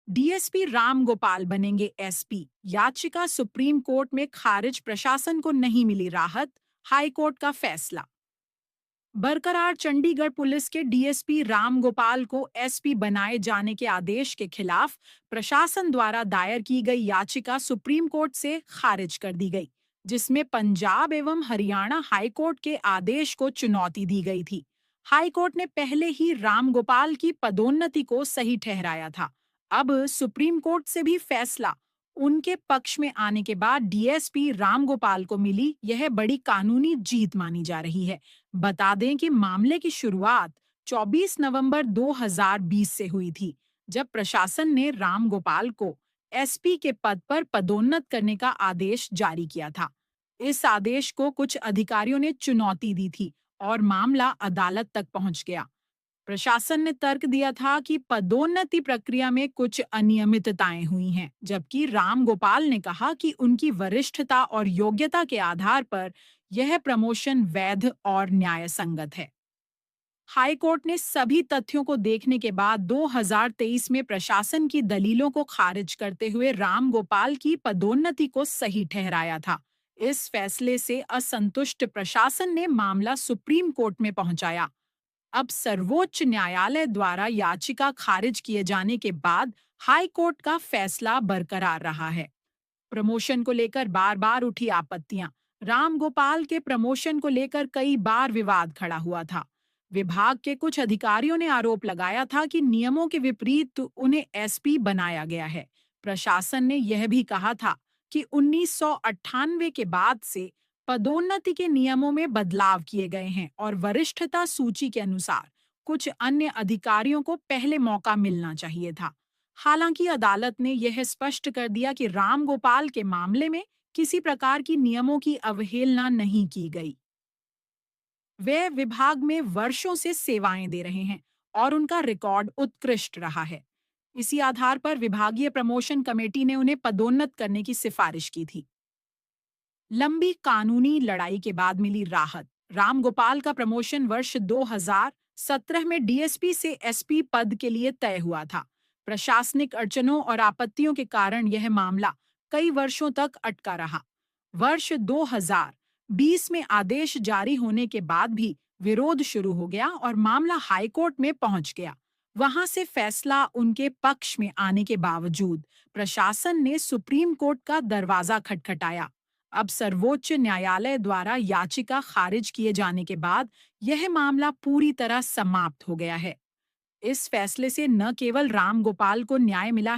DSP Ram Gopal बनेंगे SP. याचिका supreme court में खारिज, प्रशासन को नहीं मिली राहत। हाई कोर्ट का फैसला। बरकरार चंडीगढ़ पुलिस के डीएसपी राम गोपाल को एसपी बनाए जाने के आदेश के खिलाफ प्रशासन द्वारा दायर की गई याचिका सुप्रीम कोर्ट से खारिज कर दी गई, जिसमें पंजाब एवं हरियाणा हाई कोर्ट के आदेश को चुनौती दी गई थी। हाई कोर्ट ने पहले ही राम गोपाल की पदोन्नति को सही ठहराया था। अब सुप्रीम कोर्ट से भी फैसला उनके पक्ष में आने के बाद डीएसपी राम गोपाल को मिली यह बड़ी कानूनी जीत मानी जा रही है। बता दें कि मामले की शुरुआत 24 नवंबर 2020 से हुई थी, जब प्रशासन ने राम गोपाल को एसपी के पद पर पदोन्नत करने का आदेश जारी किया था। इस आदेश को कुछ अधिकारियों ने चुनौती दी थी और मामला अदालत तक पहुंच गया। प्रशासन ने तर्क दिया था कि पदोन्नति प्रक्रिया में कुछ अनियमितताएं हुई हैं, जबकि राम गोपाल ने कहा कि उनकी वरिष्ठता और योग्यता के आधार पर यह प्रमोशन वैध और न्याय संगत है। हाई कोर्ट ने सभी तथ्यों को देखने के बाद 2023 में प्रशासन की दलीलों को खारिज करते हुए राम गोपाल की पदोन्नति को सही ठहराया था। इस फैसले से असंतुष्ट प्रशासन ने मामला सुप्रीम कोर्ट में पहुंचाया। अब सर्वोच्च न्यायालय द्वारा याचिका खारिज किए जाने के बाद हाई कोर्ट का फैसला बरकरार रहा है। प्रमोशन को लेकर बार बार उठी आपत्तियां। राम गोपाल के प्रमोशन को लेकर कई बार विवाद खड़ा हुआ था। विभाग के कुछ अधिकारियों ने आरोप लगाया था कि नियमों के विपरीत उन्हें एसपी बनाया गया है। प्रशासन ने यह भी कहा था कि 1998 के बाद से पदोन्नति के नियमों में बदलाव किए गए हैं और वरिष्ठता सूची के अनुसार कुछ अन्य अधिकारियों को पहले मौका मिलना चाहिए था। हालांकि अदालत ने यह स्पष्ट कर दिया कि राम गोपाल के मामले में किसी प्रकार की नियमों की अवहेलना नहीं की गई। वे विभाग में वर्षों से सेवाएं दे रहे हैं और उनका रिकॉर्ड उत्कृष्ट रहा है। इसी आधार पर विभागीय प्रमोशन कमेटी ने उन्हें पदोन्नत करने की सिफारिश की थी। लंबी कानूनी लड़ाई के बाद मिली राहत। राम गोपाल का प्रमोशन वर्ष 2017 में डीएसपी से एसपी पद के लिए तय हुआ था। प्रशासनिक अड़चनों और आपत्तियों के कारण यह मामला कई वर्षों तक अटका रहा। वर्ष 2020 में आदेश जारी होने के बाद भी विरोध शुरू हो गया और मामला हाईकोर्ट में पहुंच गया। वहां से फैसला उनके पक्ष में आने के बावजूद प्रशासन ने सुप्रीम कोर्ट का दरवाजा खटखटाया। अब सर्वोच्च न्यायालय द्वारा याचिका खारिज किए जाने के बाद यह मामला पूरी तरह समाप्त हो गया है। इस फैसले से न केवल राम गोपाल को न्याय मिला है,